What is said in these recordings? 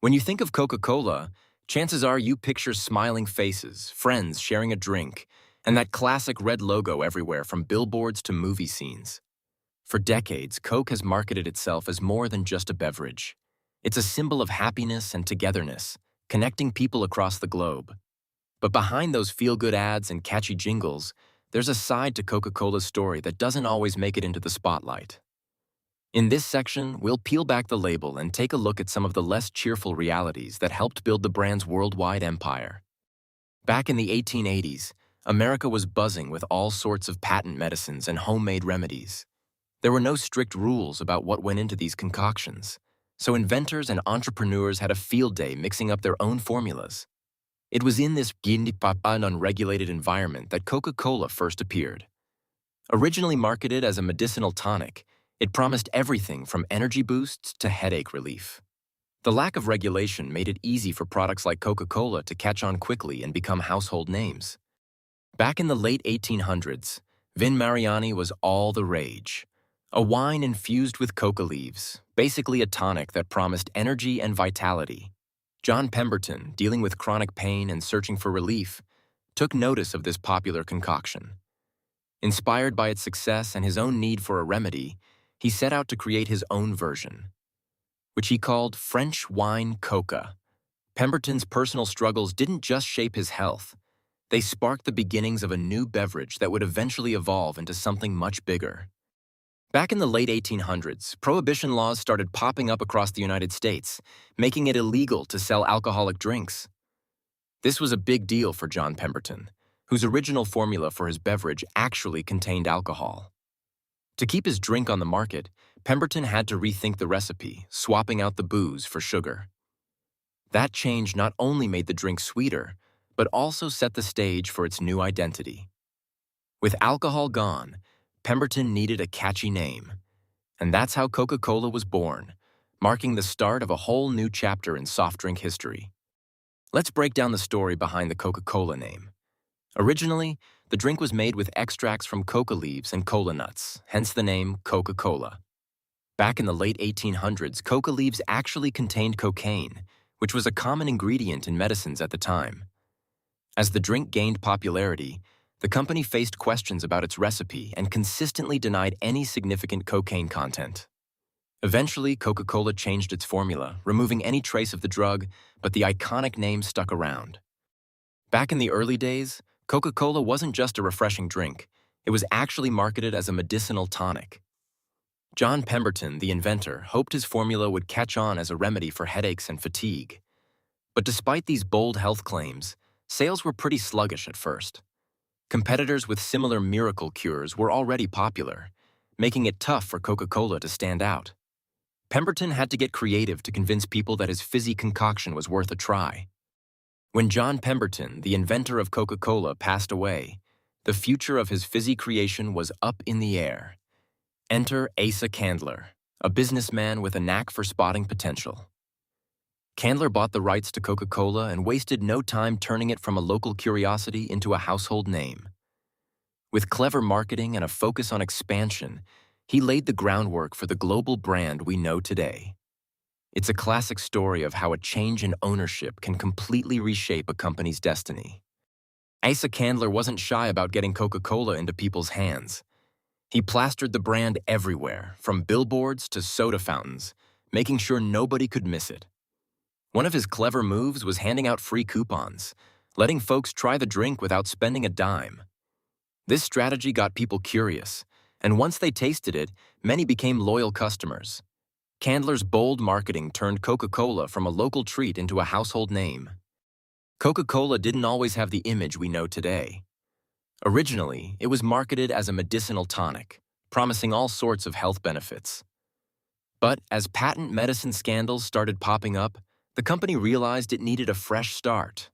When you think of Coca-Cola, chances are you picture smiling faces, friends sharing a drink, and that classic red logo everywhere from billboards to movie scenes. For decades, Coke has marketed itself as more than just a beverage. It's a symbol of happiness and togetherness, connecting people across the globe. But behind those feel-good ads and catchy jingles, there's a side to Coca-Cola's story that doesn't always make it into the spotlight. In this section, we'll peel back the label and take a look at some of the less cheerful realities that helped build the brand's worldwide empire. Back in the 1880s, America was buzzing with all sorts of patent medicines and homemade remedies. There were no strict rules about what went into these concoctions, so inventors and entrepreneurs had a field day mixing up their own formulas. It was in this unregulated environment that Coca-Cola first appeared. Originally marketed as a medicinal tonic, it promised everything from energy boosts to headache relief. The lack of regulation made it easy for products like Coca-Cola to catch on quickly and become household names. Back in the late 1800s, Vin Mariani was all the rage. A wine infused with coca leaves, basically a tonic that promised energy and vitality. John Pemberton, dealing with chronic pain and searching for relief, took notice of this popular concoction. Inspired by its success and his own need for a remedy, he set out to create his own version, which he called French wine coca. Pemberton's personal struggles didn't just shape his health. They sparked the beginnings of a new beverage that would eventually evolve into something much bigger. Back in the late 1800s, prohibition laws started popping up across the United States, making it illegal to sell alcoholic drinks. This was a big deal for John Pemberton, whose original formula for his beverage actually contained alcohol. To keep his drink on the market, Pemberton had to rethink the recipe, swapping out the booze for sugar. That change not only made the drink sweeter, but also set the stage for its new identity. With alcohol gone, Pemberton needed a catchy name, and that's how Coca-Cola was born, marking the start of a whole new chapter in soft drink history. Let's break down the story behind the Coca-Cola name. Originally, the drink was made with extracts from coca leaves and cola nuts, hence the name Coca-Cola. Back in the late 1800s, coca leaves actually contained cocaine, which was a common ingredient in medicines at the time. As the drink gained popularity, the company faced questions about its recipe and consistently denied any significant cocaine content. Eventually, Coca-Cola changed its formula, removing any trace of the drug, but the iconic name stuck around. Back in the early days, Coca-Cola wasn't just a refreshing drink, it was actually marketed as a medicinal tonic. John Pemberton, the inventor, hoped his formula would catch on as a remedy for headaches and fatigue. But despite these bold health claims, sales were pretty sluggish at first. Competitors with similar miracle cures were already popular, making it tough for Coca-Cola to stand out. Pemberton had to get creative to convince people that his fizzy concoction was worth a try. When John Pemberton, the inventor of Coca-Cola, passed away, the future of his fizzy creation was up in the air. Enter Asa Candler, a businessman with a knack for spotting potential. Candler bought the rights to Coca-Cola and wasted no time turning it from a local curiosity into a household name. With clever marketing and a focus on expansion, he laid the groundwork for the global brand we know today. It's a classic story of how a change in ownership can completely reshape a company's destiny. Asa Candler wasn't shy about getting Coca-Cola into people's hands. He plastered the brand everywhere, from billboards to soda fountains, making sure nobody could miss it. One of his clever moves was handing out free coupons, letting folks try the drink without spending a dime. This strategy got people curious, and once they tasted it, many became loyal customers. Candler's bold marketing turned Coca-Cola from a local treat into a household name. Coca-Cola didn't always have the image we know today. Originally, it was marketed as a medicinal tonic, promising all sorts of health benefits. But as patent medicine scandals started popping up, the company realized it needed a fresh start.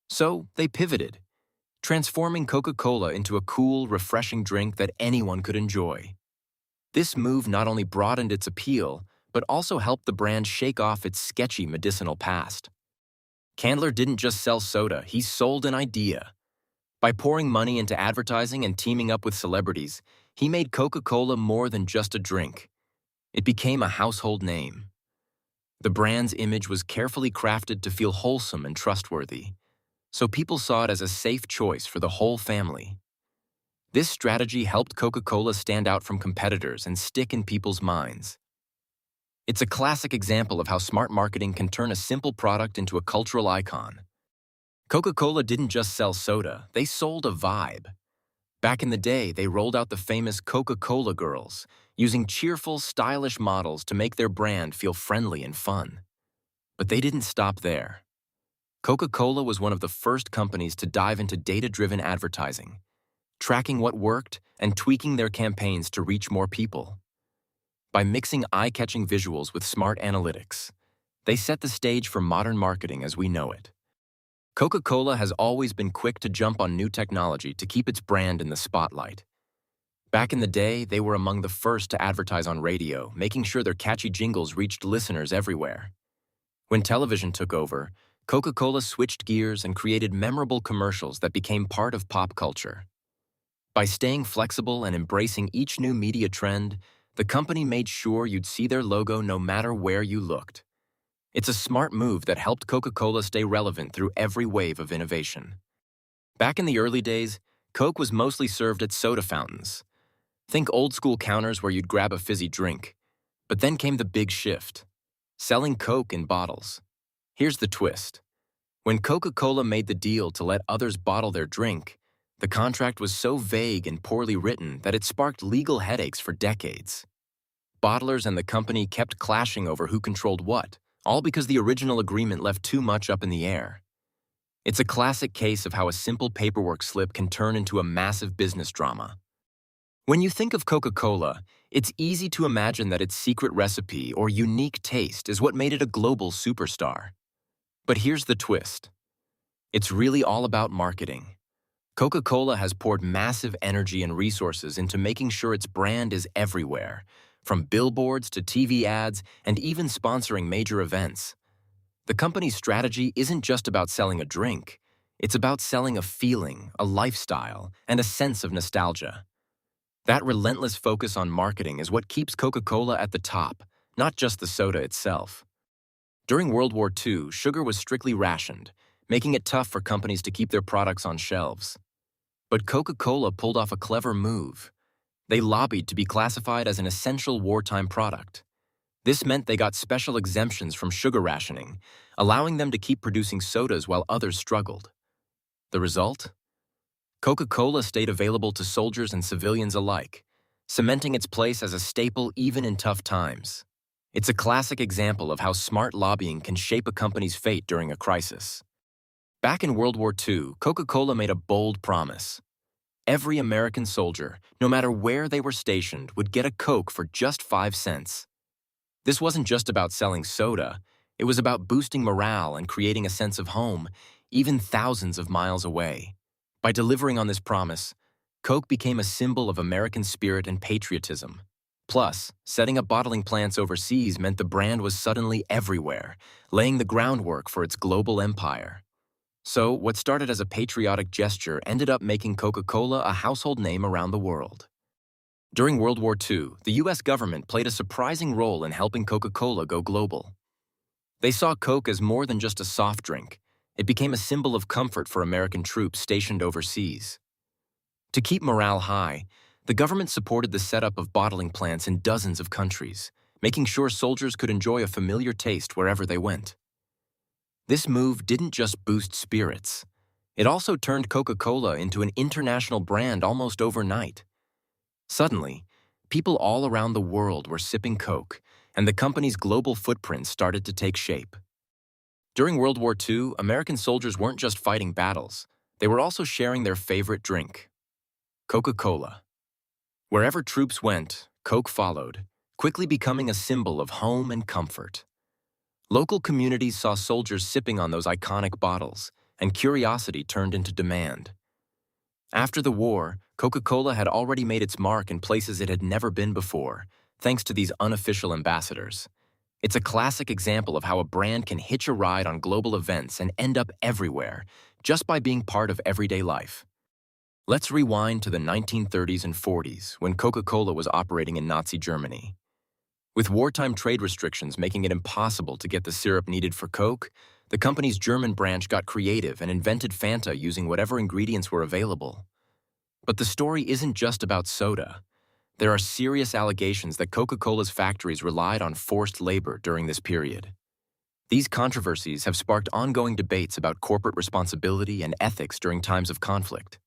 So they pivoted, transforming Coca-Cola into a cool, refreshing drink that anyone could enjoy. This move not only broadened its appeal, but also helped the brand shake off its sketchy medicinal past. Candler didn't just sell soda, he sold an idea. By pouring money into advertising and teaming up with celebrities, he made Coca-Cola more than just a drink. It became a household name. The brand's image was carefully crafted to feel wholesome and trustworthy, so people saw it as a safe choice for the whole family. This strategy helped Coca-Cola stand out from competitors and stick in people's minds. It's a classic example of how smart marketing can turn a simple product into a cultural icon. Coca-Cola didn't just sell soda, they sold a vibe. Back in the day, they rolled out the famous Coca-Cola girls, using cheerful, stylish models to make their brand feel friendly and fun. But they didn't stop there. Coca-Cola was one of the first companies to dive into data-driven advertising, tracking what worked and tweaking their campaigns to reach more people. By mixing eye-catching visuals with smart analytics, they set the stage for modern marketing as we know it. Coca-Cola has always been quick to jump on new technology to keep its brand in the spotlight. Back in the day, they were among the first to advertise on radio, making sure their catchy jingles reached listeners everywhere. When television took over, Coca-Cola switched gears and created memorable commercials that became part of pop culture. By staying flexible and embracing each new media trend, the company made sure you'd see their logo no matter where you looked. It's a smart move that helped Coca-Cola stay relevant through every wave of innovation. Back in the early days, Coke was mostly served at soda fountains. Think old-school counters where you'd grab a fizzy drink. But then came the big shift: selling Coke in bottles. Here's the twist. When Coca-Cola made the deal to let others bottle their drink, the contract was so vague and poorly written that it sparked legal headaches for decades. Bottlers and the company kept clashing over who controlled what, all because the original agreement left too much up in the air. It's a classic case of how a simple paperwork slip can turn into a massive business drama. When you think of Coca-Cola, it's easy to imagine that its secret recipe or unique taste is what made it a global superstar. But here's the twist. It's really all about marketing. Coca-Cola has poured massive energy and resources into making sure its brand is everywhere, from billboards to TV ads and even sponsoring major events. The company's strategy isn't just about selling a drink. It's about selling a feeling, a lifestyle, and a sense of nostalgia. That relentless focus on marketing is what keeps Coca-Cola at the top, not just the soda itself. During World War II, sugar was strictly rationed, making it tough for companies to keep their products on shelves. But Coca-Cola pulled off a clever move. They lobbied to be classified as an essential wartime product. This meant they got special exemptions from sugar rationing, allowing them to keep producing sodas while others struggled. The result? Coca-Cola stayed available to soldiers and civilians alike, cementing its place as a staple even in tough times. It's a classic example of how smart lobbying can shape a company's fate during a crisis. Back in World War II, Coca-Cola made a bold promise. Every American soldier, no matter where they were stationed, would get a Coke for just 5 cents. This wasn't just about selling soda, it was about boosting morale and creating a sense of home, even thousands of miles away. By delivering on this promise, Coke became a symbol of American spirit and patriotism. Plus, setting up bottling plants overseas meant the brand was suddenly everywhere, laying the groundwork for its global empire. So, what started as a patriotic gesture ended up making Coca-Cola a household name around the world. During World War II, the U.S. government played a surprising role in helping Coca-Cola go global. They saw Coke as more than just a soft drink. It became a symbol of comfort for American troops stationed overseas. To keep morale high, the government supported the setup of bottling plants in dozens of countries, making sure soldiers could enjoy a familiar taste wherever they went. This move didn't just boost spirits. It also turned Coca-Cola into an international brand almost overnight. Suddenly, people all around the world were sipping Coke, and the company's global footprint started to take shape. During World War II, American soldiers weren't just fighting battles, they were also sharing their favorite drink: Coca-Cola. Wherever troops went, Coke followed, quickly becoming a symbol of home and comfort. Local communities saw soldiers sipping on those iconic bottles, and curiosity turned into demand. After the war, Coca-Cola had already made its mark in places it had never been before, thanks to these unofficial ambassadors. It's a classic example of how a brand can hitch a ride on global events and end up everywhere, just by being part of everyday life. Let's rewind to the 1930s and 40s, when Coca-Cola was operating in Nazi Germany. With wartime trade restrictions making it impossible to get the syrup needed for Coke, the company's German branch got creative and invented Fanta using whatever ingredients were available. But the story isn't just about soda. There are serious allegations that Coca-Cola's factories relied on forced labor during this period. These controversies have sparked ongoing debates about corporate responsibility and ethics during times of conflict.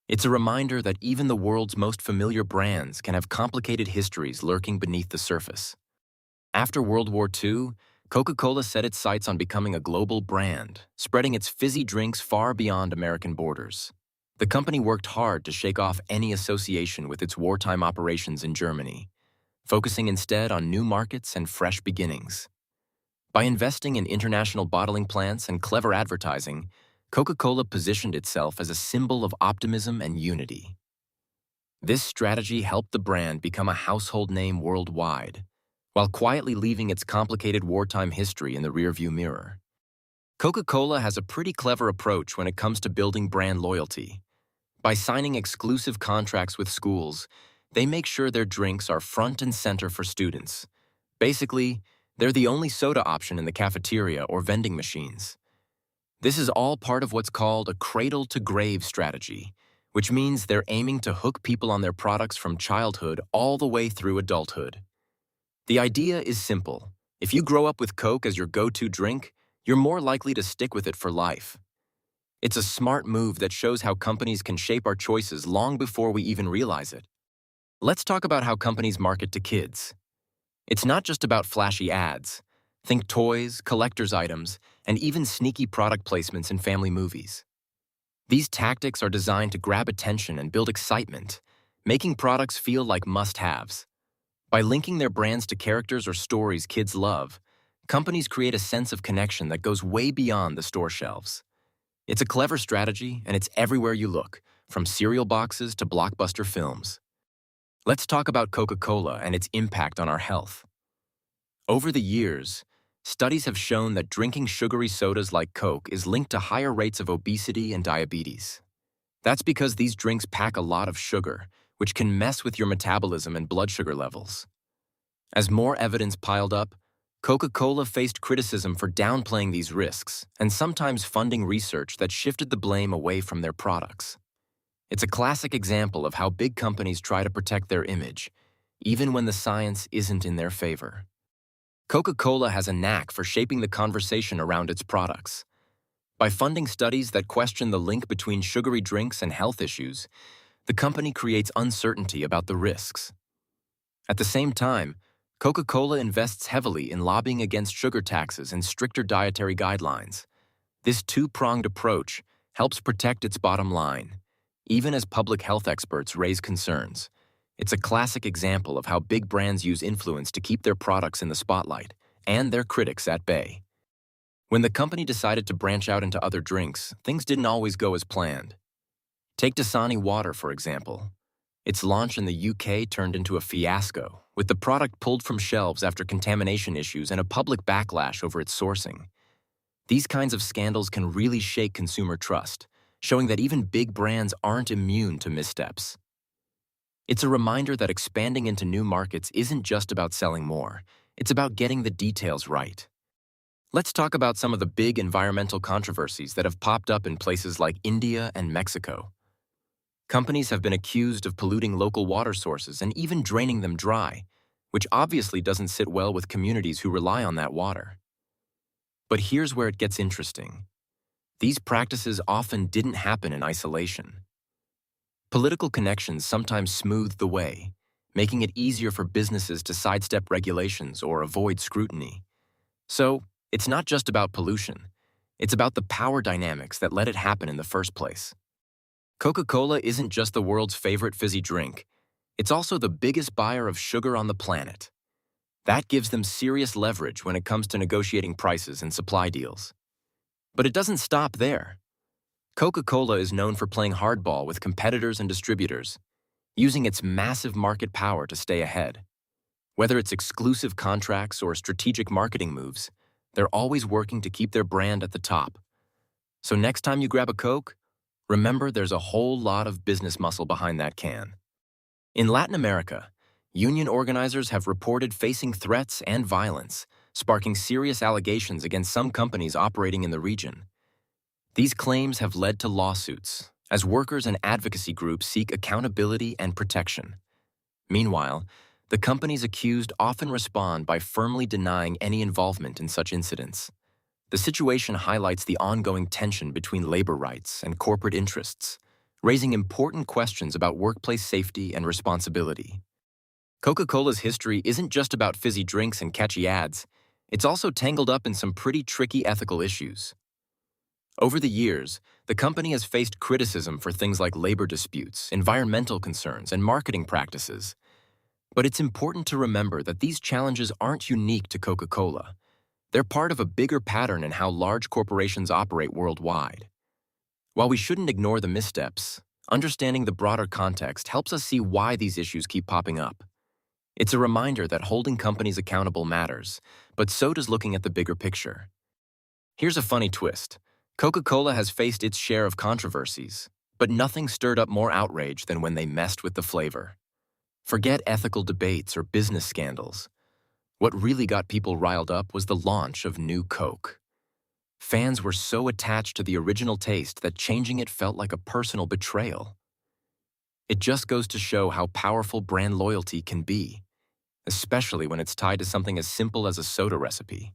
It's a reminder that even the world's most familiar brands can have complicated histories lurking beneath the surface. After World War II, Coca-Cola set its sights on becoming a global brand, spreading its fizzy drinks far beyond American borders. The company worked hard to shake off any association with its wartime operations in Germany, focusing instead on new markets and fresh beginnings. By investing in international bottling plants and clever advertising, Coca-Cola positioned itself as a symbol of optimism and unity. This strategy helped the brand become a household name worldwide, while quietly leaving its complicated wartime history in the rearview mirror. Coca-Cola has a pretty clever approach when it comes to building brand loyalty. By signing exclusive contracts with schools, they make sure their drinks are front and center for students. Basically, they're the only soda option in the cafeteria or vending machines. This is all part of what's called a cradle-to-grave strategy, which means they're aiming to hook people on their products from childhood all the way through adulthood. The idea is simple. If you grow up with Coke as your go-to drink, you're more likely to stick with it for life. It's a smart move that shows how companies can shape our choices long before we even realize it. Let's talk about how companies market to kids. It's not just about flashy ads. Think toys, collector's items, and even sneaky product placements in family movies. These tactics are designed to grab attention and build excitement, making products feel like must-haves. By linking their brands to characters or stories kids love, companies create a sense of connection that goes way beyond the store shelves. It's a clever strategy, and it's everywhere you look, from cereal boxes to blockbuster films. Let's talk about Coca-Cola and its impact on our health. Over the years, studies have shown that drinking sugary sodas like Coke is linked to higher rates of obesity and diabetes. That's because these drinks pack a lot of sugar, which can mess with your metabolism and blood sugar levels. As more evidence piled up, Coca-Cola faced criticism for downplaying these risks and sometimes funding research that shifted the blame away from their products. It's a classic example of how big companies try to protect their image, even when the science isn't in their favor. Coca-Cola has a knack for shaping the conversation around its products. By funding studies that question the link between sugary drinks and health issues, the company creates uncertainty about the risks. At the same time, Coca-Cola invests heavily in lobbying against sugar taxes and stricter dietary guidelines. This two-pronged approach helps protect its bottom line, even as public health experts raise concerns. It's a classic example of how big brands use influence to keep their products in the spotlight and their critics at bay. When the company decided to branch out into other drinks, things didn't always go as planned. Take Dasani water, for example. Its launch in the UK turned into a fiasco, with the product pulled from shelves after contamination issues and a public backlash over its sourcing. These kinds of scandals can really shake consumer trust, showing that even big brands aren't immune to missteps. It's a reminder that expanding into new markets isn't just about selling more, it's about getting the details right. Let's talk about some of the big environmental controversies that have popped up in places like India and Mexico. Companies have been accused of polluting local water sources and even draining them dry, which obviously doesn't sit well with communities who rely on that water. But here's where it gets interesting. These practices often didn't happen in isolation. Political connections sometimes smoothed the way, making it easier for businesses to sidestep regulations or avoid scrutiny. So, it's not just about pollution. It's about the power dynamics that let it happen in the first place. Coca-Cola isn't just the world's favorite fizzy drink. It's also the biggest buyer of sugar on the planet. That gives them serious leverage when it comes to negotiating prices and supply deals. But it doesn't stop there. Coca-Cola is known for playing hardball with competitors and distributors, using its massive market power to stay ahead. Whether it's exclusive contracts or strategic marketing moves, they're always working to keep their brand at the top. So next time you grab a Coke, remember there's a whole lot of business muscle behind that can. In Latin America, Union organizers have reported facing threats and violence, sparking serious allegations against some companies operating in the region. These claims have led to lawsuits, as workers and advocacy groups seek accountability and protection. Meanwhile, the companies accused often respond by firmly denying any involvement in such incidents. The situation highlights the ongoing tension between labor rights and corporate interests, raising important questions about workplace safety and responsibility. Coca-Cola's history isn't just about fizzy drinks and catchy ads, it's also tangled up in some pretty tricky ethical issues. Over the years, the company has faced criticism for things like labor disputes, environmental concerns, and marketing practices. But it's important to remember that these challenges aren't unique to Coca-Cola. They're part of a bigger pattern in how large corporations operate worldwide. While we shouldn't ignore the missteps, understanding the broader context helps us see why these issues keep popping up. It's a reminder that holding companies accountable matters, but so does looking at the bigger picture. Here's a funny twist. Coca-Cola has faced its share of controversies, but nothing stirred up more outrage than when they messed with the flavor. Forget ethical debates or business scandals. What really got people riled up was the launch of New Coke. Fans were so attached to the original taste that changing it felt like a personal betrayal. It just goes to show how powerful brand loyalty can be, especially when it's tied to something as simple as a soda recipe.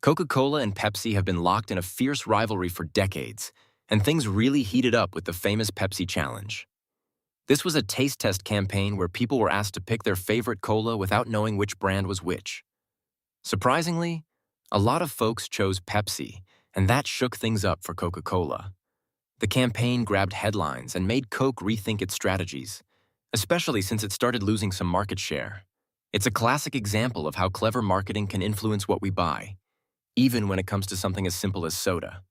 Coca-Cola and Pepsi have been locked in a fierce rivalry for decades, and things really heated up with the famous Pepsi Challenge. This was a taste test campaign where people were asked to pick their favorite cola without knowing which brand was which. Surprisingly, a lot of folks chose Pepsi, and that shook things up for Coca-Cola. The campaign grabbed headlines and made Coke rethink its strategies, especially since it started losing some market share. It's a classic example of how clever marketing can influence what we buy, even when it comes to something as simple as soda.